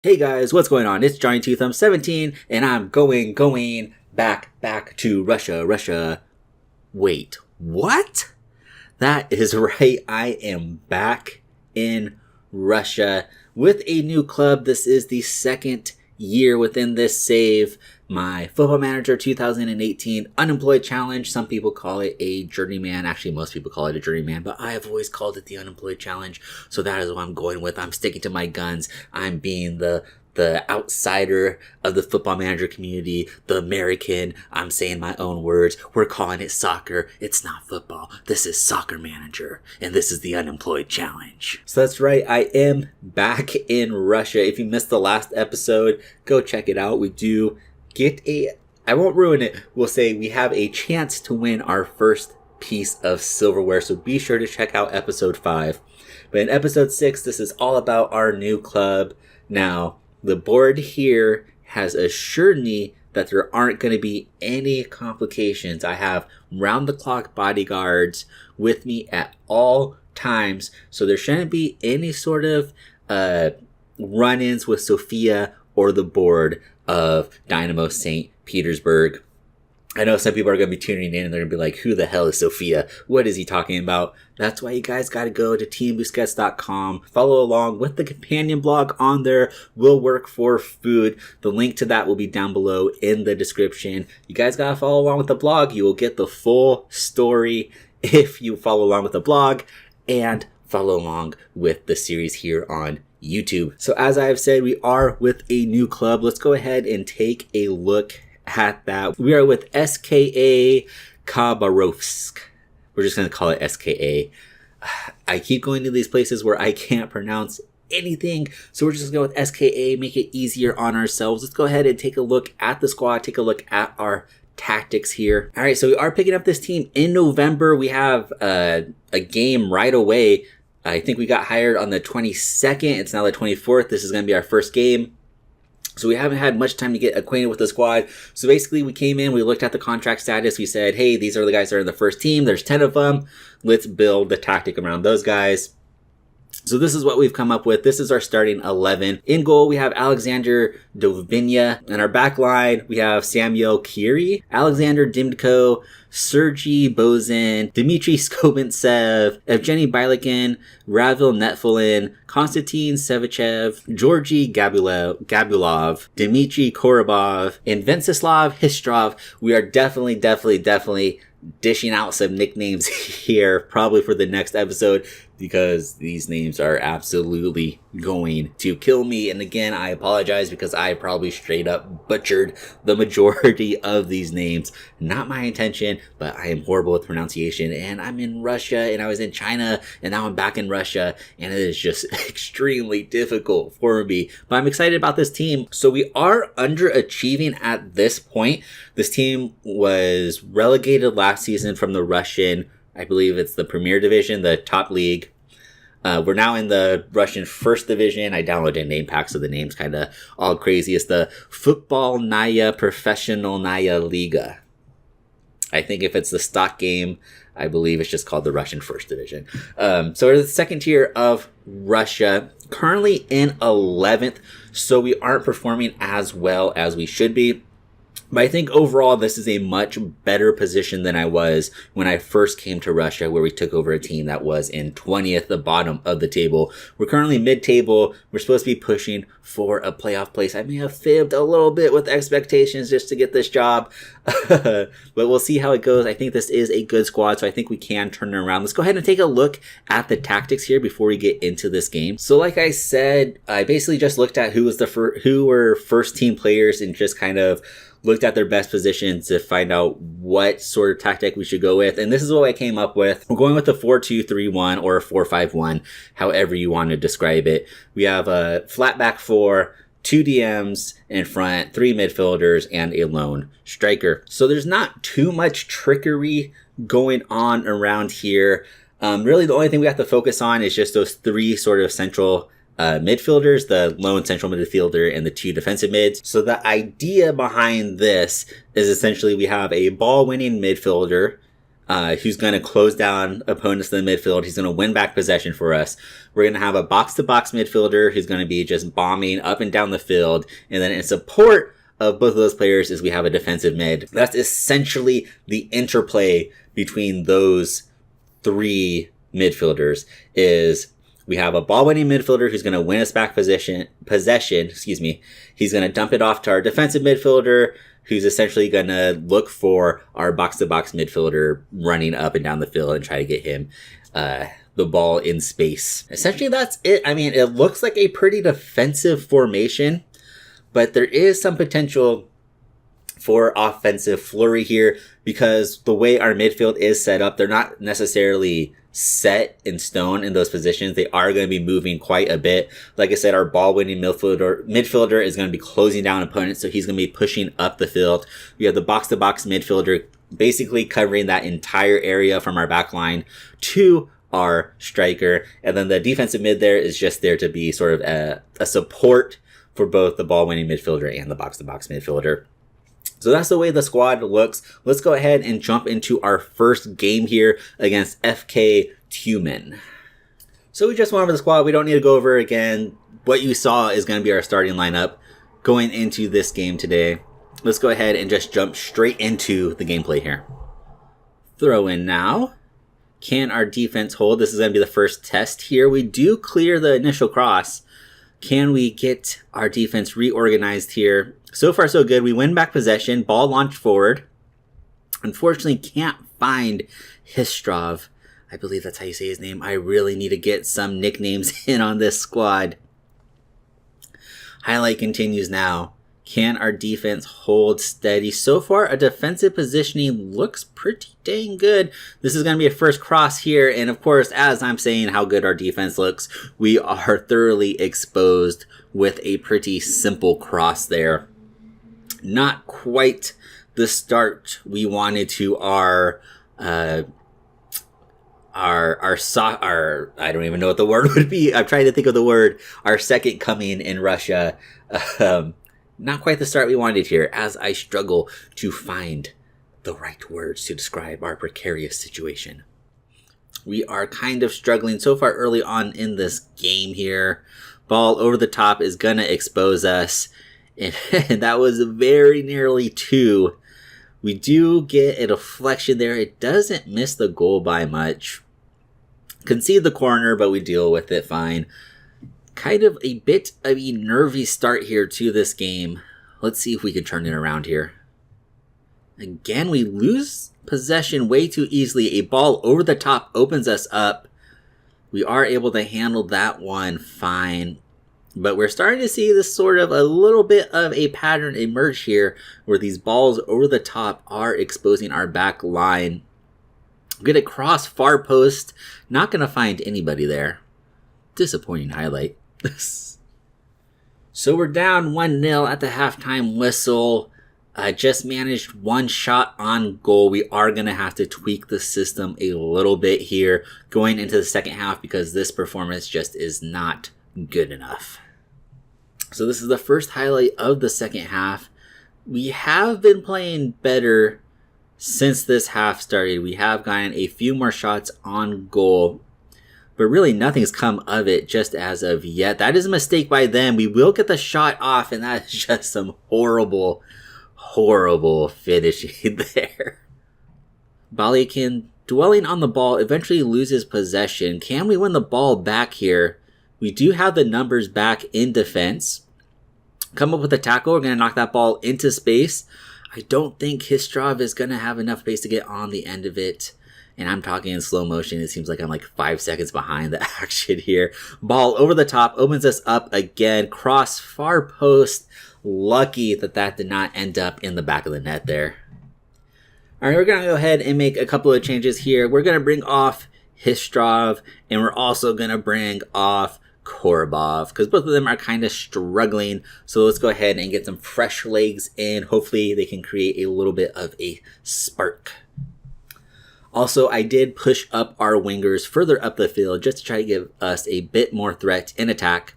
Hey guys, what's going on? It's Johnny 17 and I'm going back to Russia. Wait, what? That is right, I am back in Russia with a new club. This is the second year within this save. My Football Manager 2018 Unemployed Challenge. Some people call it a Journeyman. Actually, most people call it a Journeyman, but I have always called it the Unemployed Challenge. So that is what I'm going with. I'm sticking to my guns. I'm being the outsider of the Football Manager community, the American. I'm saying my own words. We're calling it soccer. It's not football. This is Soccer Manager, and this is the Unemployed Challenge. So that's right. I am back in Russia. If you missed the last episode, go check it out. We do get I won't ruin it. We'll say we have a chance to win our first piece of silverware. So be sure to check out episode 5. But in episode 6, this is all about our new club. Now, the board here has assured me that there aren't going to be any complications. I have round-the-clock bodyguards with me at all times, so there shouldn't be any sort of run-ins with Sophia or the board of Dynamo St. Petersburg. I know some people are going to be tuning in and they're going to be like, who the hell is Sophia? What is he talking about? That's why you guys got to go to teambusquets.com. Follow along with the companion blog on there. Will work for food. The link to that will be down below in the description. You guys got to follow along with the blog. You will get the full story if you follow along with the blog and follow along with the series here on YouTube. So as I have said, we are with a new club. Let's go ahead and take a look at that. We are with SKA-Khabarovsk. We're just going to call it SKA. I keep going to these places where I can't pronounce anything, so we're just going to go with SKA, make it easier on ourselves. Let's go ahead and take a look at the squad, take a look at our tactics here. All right, so we are picking up this team in November. We have a game right away. I think we got hired on the 22nd. It's now the 24th. This is going to be our first game. So we haven't had much time to get acquainted with the squad. So basically we came in, we looked at the contract status. We said, hey, these are the guys that are in the first team. There's 10 of them. Let's build the tactic around those guys. So this is what we've come up with. This is our starting 11. In goal, we have Alexander Dovinya. In our back line, we have Samuel Kiri, Alexander Dimko, Sergei Bozin, Dmitry Skobintsev, Evgeny Bylikin, Ravil Netfulin, Konstantin Sevichev, Georgy Gabulov, Dmitry Korobov, and Venceslav Histrov. We are definitely dishing out some nicknames here, probably for the next episode, because these names are absolutely going to kill me. And again, I apologize because I probably straight up butchered the majority of these names. Not my intention, but I am horrible with pronunciation, and I'm in Russia, and I was in China, and now I'm back in Russia, and it is just extremely difficult for me. But I'm excited about this team. So we are underachieving at this point. This team was relegated last season from the Russian, I believe it's the Premier Division, the top league. We're now in the Russian First Division. I downloaded a name pack, so the name's kind of all crazy. It's the Futbolnaya Professionalnaya Liga. I think if it's the stock game, I believe it's just called the Russian First Division. So we're the second tier of Russia, currently in 11th, so we aren't performing as well as we should be. But I think overall, this is a much better position than I was when I first came to Russia, where we took over a team that was in 20th, the bottom of the table. We're currently mid-table. We're supposed to be pushing for a playoff place. I may have fibbed a little bit with expectations just to get this job, but we'll see how it goes. I think this is a good squad, so I think we can turn it around. Let's go ahead and take a look at the tactics here before we get into this game. So like I said, I basically just looked at who were first team players and just kind of looked at their best positions to find out what sort of tactic we should go with. And this is what I came up with. We're going with a 4-2-3-1 or a 4-5-1, however you want to describe it. We have a flat back 4, 2 DMs in front, 3 midfielders, and a lone striker. So there's not too much trickery going on around here. Really, the only thing we have to focus on is just those 3 sort of central midfielders, the lone central midfielder, and the 2 defensive mids. So the idea behind this is essentially we have a ball-winning midfielder, who's going to close down opponents in the midfield. He's going to win back possession for us. We're going to have a box-to-box midfielder who's going to be just bombing up and down the field. And then in support of both of those players is we have a defensive mid. That's essentially the interplay between those three midfielders. Is we have a ball-winning midfielder who's going to win us back possession. He's going to dump it off to our defensive midfielder, who's essentially going to look for our box-to-box midfielder running up and down the field and try to get him the ball in space. Essentially, that's it. I mean, it looks like a pretty defensive formation, but there is some potential for offensive flurry here because the way our midfield is set up, they're not necessarily set in stone in those positions. They are going to be moving quite a bit. Like I said, our ball-winning midfielder is going to be closing down opponents, so he's going to be pushing up the field. We have the box-to-box midfielder basically covering that entire area from our back line to our striker. And then the defensive mid there is just there to be sort of a support for both the ball-winning midfielder and the box-to-box midfielder. So that's the way the squad looks. Let's go ahead and jump into our first game here against FK-Tumen. So we just went over the squad. We don't need to go over again. What you saw is going to be our starting lineup going into this game today. Let's go ahead and just jump straight into the gameplay here. Throw in now. Can our defense hold? This is going to be the first test here. We do clear the initial cross. Can we get our defense reorganized here? So far, so good. We win back possession. Ball launched forward. Unfortunately, can't find Histrov. I believe that's how you say his name. I really need to get some nicknames in on this squad. Highlight continues now. Can our defense hold steady? So far, our defensive positioning looks pretty dang good. This is going to be a first cross here. And of course, as I'm saying how good our defense looks, we are thoroughly exposed with a pretty simple cross there. Not quite the start we wanted to our I don't even know what the word would be. I'm trying to think of the word. Our second coming in Russia. Not quite the start we wanted here, as I struggle to find the right words to describe our precarious situation. We are kind of struggling so far early on in this game here. Ball over the top is going to expose us. And that was very nearly 2. We do get a deflection there. It doesn't miss the goal by much. Concede the corner, but we deal with it fine. Kind of a bit of a nervy start here to this game. Let's see if we can turn it around here. Again, we lose possession way too easily. A ball over the top opens us up. We are able to handle that one fine. But we're starting to see this sort of a little bit of a pattern emerge here where these balls over the top are exposing our back line. Get a cross far post. Not going to find anybody there. Disappointing highlight. So we're down 1-0 at the halftime whistle. Just managed one shot on goal. We are going to have to tweak the system a little bit here going into the second half because this performance just is not good enough. So this is the first highlight of the second half. We have been playing better since this half started. We have gotten a few more shots on goal, but really nothing's come of it just as of yet. That is a mistake by them. We will get the shot off, and that is just some horrible finishing there. Balyakin, dwelling on the ball, eventually loses possession. Can we win the ball back here? We do have the numbers back in defense. Come up with a tackle. We're going to knock that ball into space. I don't think Histrov is going to have enough space to get on the end of it. And I'm talking in slow motion. It seems like I'm like 5 seconds behind the action here. Ball over the top, opens us up again. Cross far post. Lucky that did not end up in the back of the net there. All right, we're going to go ahead and make a couple of changes here. We're going to bring off Histrov, and we're also going to bring off Korobov because both of them are kind of struggling. So let's go ahead and get some fresh legs in. Hopefully they can create a little bit of a spark. Also, I did push up our wingers further up the field just to try to give us a bit more threat in attack.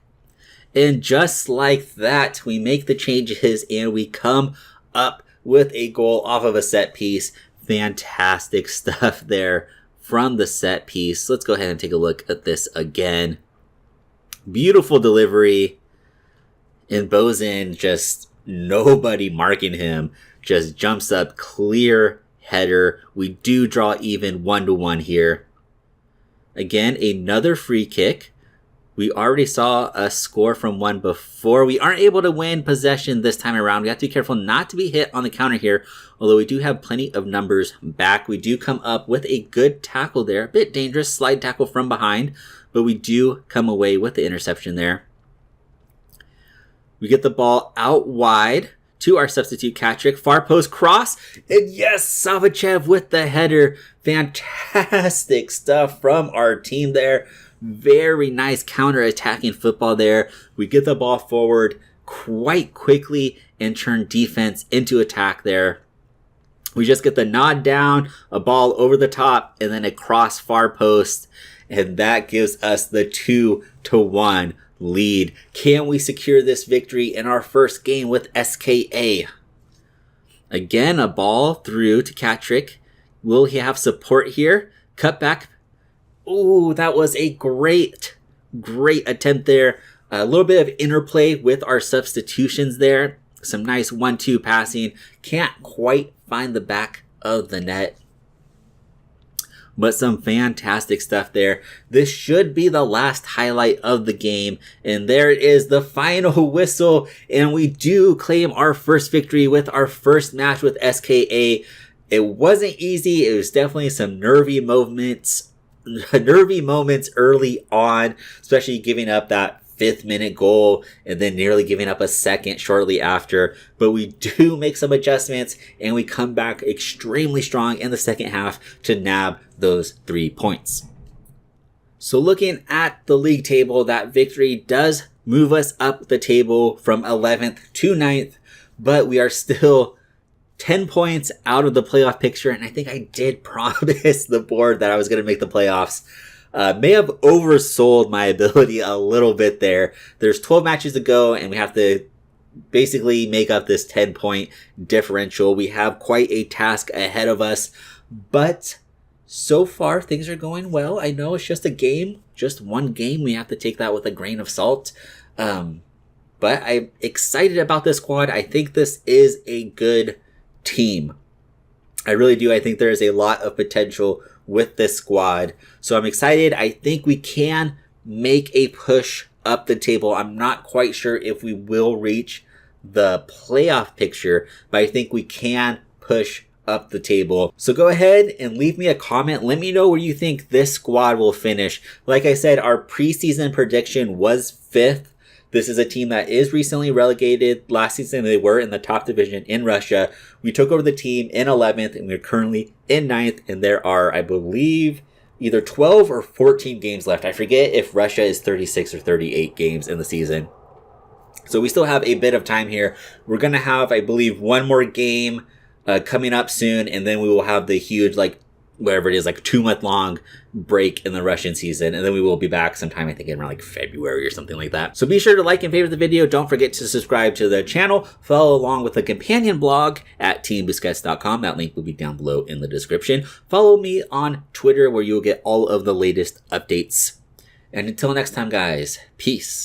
And just like that, we make the changes and we come up with a goal off of a set piece. Fantastic stuff there from the set piece. Let's go ahead and take a look at this again. Beautiful delivery. And Bozen, just nobody marking him, just jumps up, clear header. We do draw even 1-1 here. Again, another free kick. We already saw a score from one before. We aren't able to win possession this time around. We have to be careful not to be hit on the counter here, although we do have plenty of numbers back. We do come up with a good tackle there. A bit dangerous, slide tackle from behind, but we do come away with the interception there. We get the ball out wide to our substitute Katrick. Far post cross. And yes, Savachev with the header. Fantastic stuff from our team there. Very nice counter-attacking football there. We get the ball forward quite quickly and turn defense into attack there. We just get the nod down, a ball over the top, and then a cross far post. And that gives us the 2-1 lead. Can we secure this victory in our first game with SKA? Again, a ball through to Katrick. Will he have support here? Cut back. Ooh, that was a great attempt there. A little bit of interplay with our substitutions there. Some nice 1-2 passing. Can't quite find the back of the net. But some fantastic stuff there. This should be the last highlight of the game. And there it is, the final whistle. And we do claim our first victory with our first match with SKA. It wasn't easy. It was definitely some nervy moments early on, especially giving up that 5th minute goal and then nearly giving up a second shortly after. But we do make some adjustments and we come back extremely strong in the second half to nab those 3 points. So looking at the league table, that victory does move us up the table from 11th to 9th, but we are still 10 points out of the playoff picture, and I think I did promise the board that I was going to make the playoffs. May have oversold my ability a little bit there. There's 12 matches to go, and we have to basically make up this 10-point differential. We have quite a task ahead of us, but so far things are going well. I know it's just a game, just one game. We have to take that with a grain of salt. But I'm excited about this squad. I think this is a good team. I really do. I think there is a lot of potential with this squad. So I'm excited. I think we can make a push up the table. I'm not quite sure if we will reach the playoff picture, but I think we can push up the table. So go ahead and leave me a comment. Let me know where you think this squad will finish. Like I said, our preseason prediction was 5th. This is a team that is recently relegated. Last season, they were in the top division in Russia. We took over the team in 11th, and we're currently in 9th. And there are, I believe, either 12 or 14 games left. I forget if Russia is 36 or 38 games in the season. So we still have a bit of time here. We're going to have, I believe, one more game coming up soon. And then we will have the huge, whatever it is, 2-month long break in the Russian season. And then we will be back sometime, I think in around February or something like that. So be sure to like and favorite the video. Don't forget to subscribe to the channel. Follow along with the companion blog at teambusquets.com. That link will be down below in the description. Follow me on Twitter where you'll get all of the latest updates. And until next time, guys, peace.